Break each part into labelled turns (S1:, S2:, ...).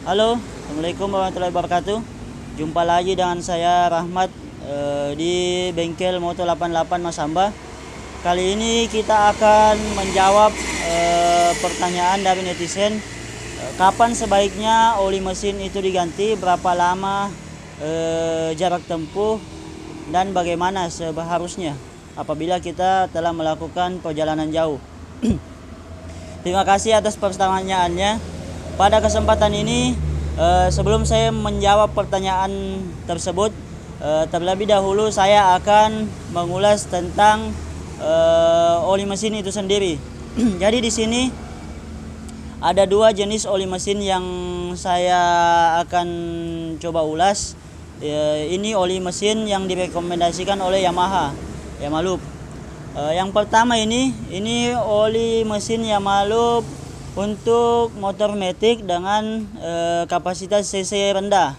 S1: Halo, Assalamualaikum warahmatullahi wabarakatuh. Jumpa lagi dengan saya Rahmat di bengkel Moto 88 Mas Hamba. Kali ini kita akan menjawab pertanyaan dari netizen. Kapan sebaiknya oli mesin itu diganti, berapa lama jarak tempuh, dan bagaimana seharusnya apabila kita telah melakukan perjalanan jauh. Terima kasih atas pertanyaannya. Pada kesempatan ini, sebelum saya menjawab pertanyaan tersebut, terlebih dahulu saya akan mengulas tentang oli mesin itu sendiri. Jadi di sini ada dua jenis oli mesin yang saya akan coba ulas. Ini oli mesin yang direkomendasikan oleh Yamaha Loop. Yang pertama ini oli mesin Yamaha Loop untuk motor matic dengan kapasitas cc rendah.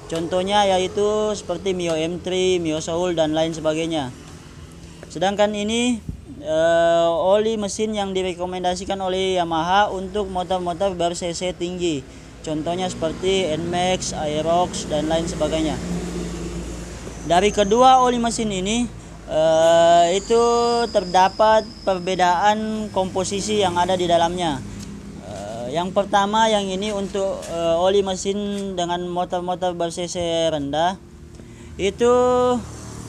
S1: Contohnya yaitu seperti Mio M3, Mio Soul dan lain sebagainya. Sedangkan ini oli mesin yang direkomendasikan oleh Yamaha untuk motor-motor ber-cc tinggi. Contohnya seperti NMAX, Aerox dan lain sebagainya. Dari kedua oli mesin ini itu terdapat perbedaan komposisi yang ada di dalamnya. Yang pertama, yang ini untuk oli mesin dengan motor-motor ber-cc rendah, itu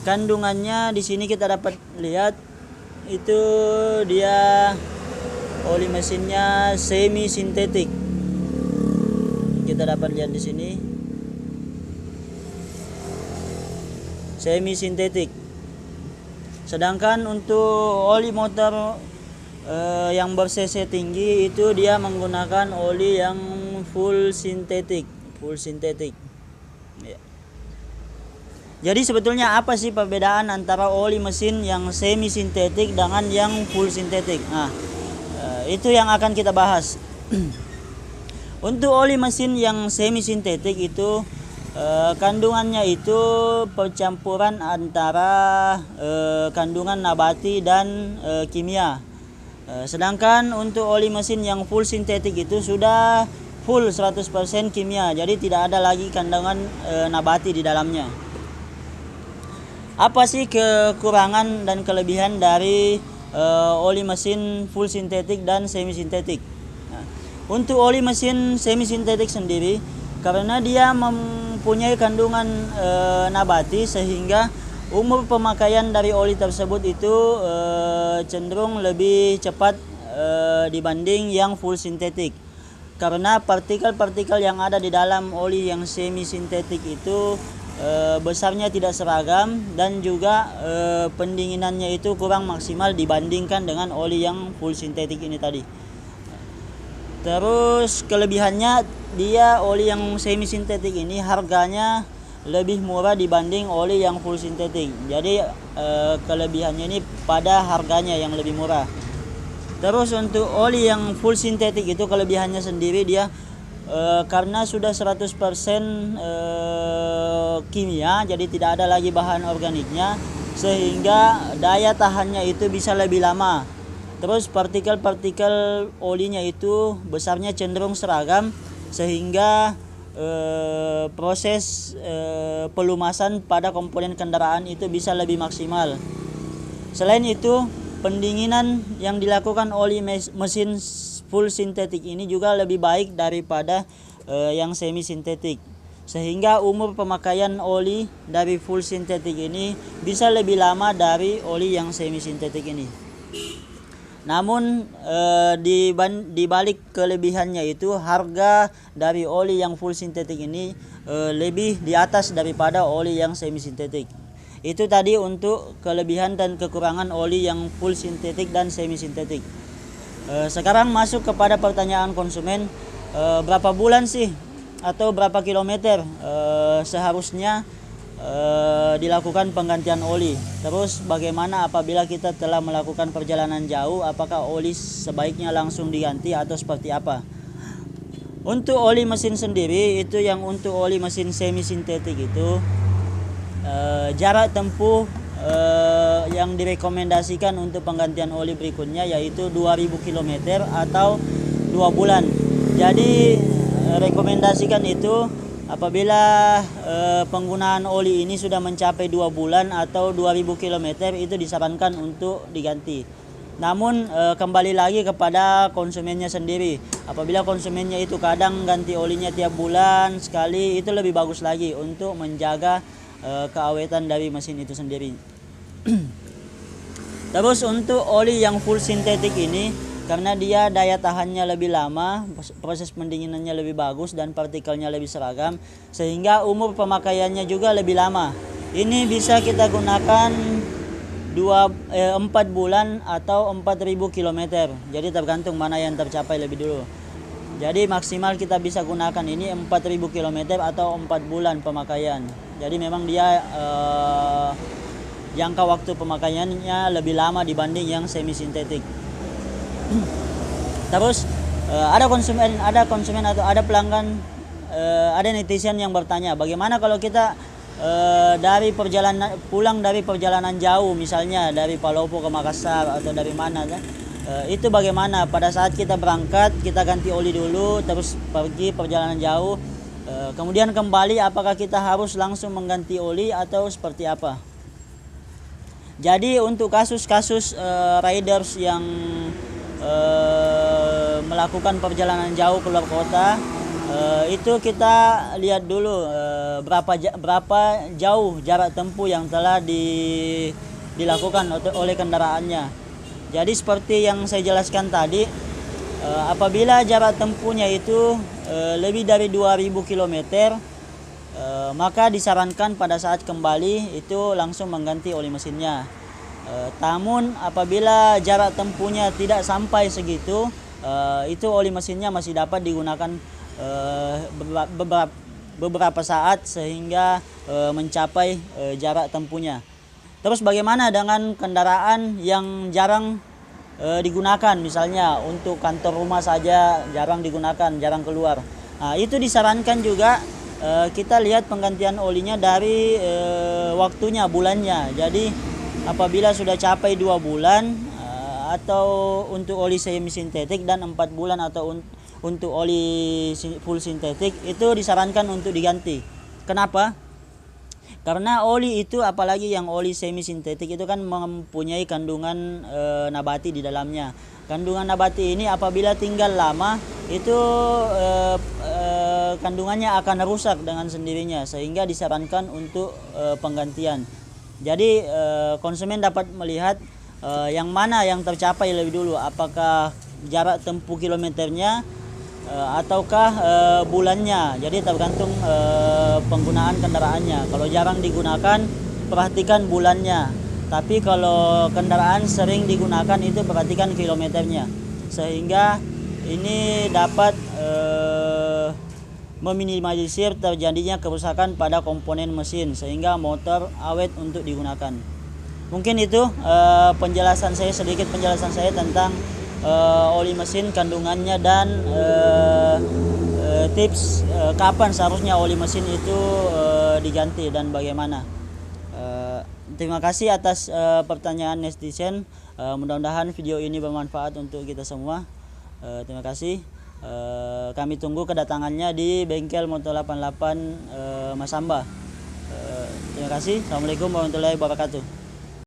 S1: kandungannya di sini kita dapat lihat itu dia oli mesinnya semi sintetik. Kita dapat lihat di sini semi sintetik. Sedangkan untuk oli motor yang ber-cc tinggi itu dia menggunakan oli yang full sintetik. Ya. Jadi sebetulnya apa sih perbedaan antara oli mesin yang semi sintetik dengan yang full sintetik? Nah, itu yang akan kita bahas. Untuk oli mesin yang semi sintetik itu kandungannya itu percampuran antara kandungan nabati dan kimia. Sedangkan untuk oli mesin yang full sintetik itu sudah full 100% kimia, jadi tidak ada lagi kandungan nabati di dalamnya. Apa sih kekurangan dan kelebihan dari oli mesin full sintetik dan semi sintetik? Nah, untuk oli mesin semi sintetik sendiri, karena dia mempunyai kandungan nabati, sehingga umur pemakaian dari oli tersebut itu cenderung lebih cepat dibanding yang full sintetik. Karena partikel-partikel yang ada di dalam oli yang semi sintetik itu besarnya tidak seragam, dan juga pendinginannya itu kurang maksimal dibandingkan dengan oli yang full sintetik ini tadi. Terus kelebihannya, dia oli yang semi sintetik ini harganya lebih murah dibanding oli yang full sintetik. Jadi kelebihannya ini pada harganya yang lebih murah. Terus untuk oli yang full sintetik itu kelebihannya sendiri, dia karena sudah 100% kimia, jadi tidak ada lagi bahan organiknya, sehingga daya tahannya itu bisa lebih lama. Terus partikel-partikel olinya itu besarnya cenderung seragam, sehingga proses pelumasan pada komponen kendaraan itu bisa lebih maksimal. Selain itu, pendinginan yang dilakukan oli mesin full sintetik ini juga lebih baik daripada yang semi sintetik, sehingga umur pemakaian oli dari full sintetik ini bisa lebih lama dari oli yang semi sintetik ini. Namun di balik kelebihannya itu, harga dari oli yang full sintetik ini lebih di atas daripada oli yang semi sintetik. Itu tadi untuk kelebihan dan kekurangan oli yang full sintetik dan semi sintetik. Sekarang masuk kepada pertanyaan konsumen, berapa bulan sih atau berapa kilometer seharusnya dilakukan penggantian oli. Terus bagaimana apabila kita telah melakukan perjalanan jauh, apakah oli sebaiknya langsung diganti atau seperti apa? Untuk oli mesin sendiri itu, yang untuk oli mesin semi sintetik itu jarak tempuh yang direkomendasikan untuk penggantian oli berikutnya yaitu 2000 km atau 2 bulan. Jadi rekomendasikan itu apabila penggunaan oli ini sudah mencapai 2 bulan atau 2000 km itu disarankan untuk diganti. Namun kembali lagi kepada konsumennya sendiri. Apabila konsumennya itu kadang ganti olinya tiap bulan sekali, itu lebih bagus lagi untuk menjaga keawetan dari mesin itu sendiri. Terus untuk oli yang full sintetik ini, karena dia daya tahannya lebih lama, proses pendinginannya lebih bagus dan partikelnya lebih seragam, sehingga umur pemakaiannya juga lebih lama. Ini bisa kita gunakan 4 bulan atau 4000 km. Jadi tergantung mana yang tercapai lebih dulu. Jadi maksimal kita bisa gunakan ini 4000 km atau 4 bulan pemakaian. Jadi memang dia jangka waktu pemakaiannya lebih lama dibanding yang semi sintetik. Terus ada konsumen atau ada pelanggan, ada netizen yang bertanya, bagaimana kalau kita pulang dari perjalanan jauh, misalnya dari Palopo ke Makassar atau dari mana kan? Itu bagaimana pada saat kita berangkat kita ganti oli dulu terus pergi perjalanan jauh, kemudian kembali, apakah kita harus langsung mengganti oli atau seperti apa? Jadi untuk kasus-kasus riders yang melakukan perjalanan jauh keluar kota, itu kita lihat dulu berapa jauh jarak tempuh yang telah dilakukan oleh kendaraannya. Jadi seperti yang saya jelaskan tadi, apabila jarak tempuhnya itu lebih dari 2000 km, maka disarankan pada saat kembali itu langsung mengganti oli mesinnya. Namun apabila jarak tempuhnya tidak sampai segitu, itu oli mesinnya masih dapat digunakan beberapa saat sehingga mencapai jarak tempuhnya. Terus bagaimana dengan kendaraan yang jarang digunakan, misalnya untuk kantor rumah saja jarang digunakan, jarang keluar. Nah, itu disarankan juga kita lihat penggantian olinya dari waktunya, bulannya. Jadi apabila sudah capai 2 bulan atau untuk oli semi sintetik dan 4 bulan atau untuk oli full sintetik, itu disarankan untuk diganti. Kenapa? Karena oli itu, apalagi yang oli semi sintetik itu kan mempunyai kandungan nabati di dalamnya. Kandungan nabati ini apabila tinggal lama itu kandungannya akan rusak dengan sendirinya, sehingga disarankan untuk penggantian. Jadi konsumen dapat melihat yang mana yang tercapai lebih dulu, apakah jarak tempuh kilometernya ataukah bulannya. Jadi tergantung penggunaan kendaraannya. Kalau jarang digunakan, perhatikan bulannya. Tapi kalau kendaraan sering digunakan, itu perhatikan kilometernya. Sehingga ini dapat meminimalisir terjadinya kerusakan pada komponen mesin sehingga motor awet untuk digunakan. Mungkin itu sedikit penjelasan saya tentang oli mesin, kandungannya, dan tips kapan seharusnya oli mesin itu diganti dan bagaimana. Terima kasih atas pertanyaan netizen. Mudah-mudahan video ini bermanfaat untuk kita semua. Terima kasih. Kami tunggu kedatangannya di bengkel Moto 88 Masamba. Terima kasih. Assalamualaikum warahmatullahi wabarakatuh.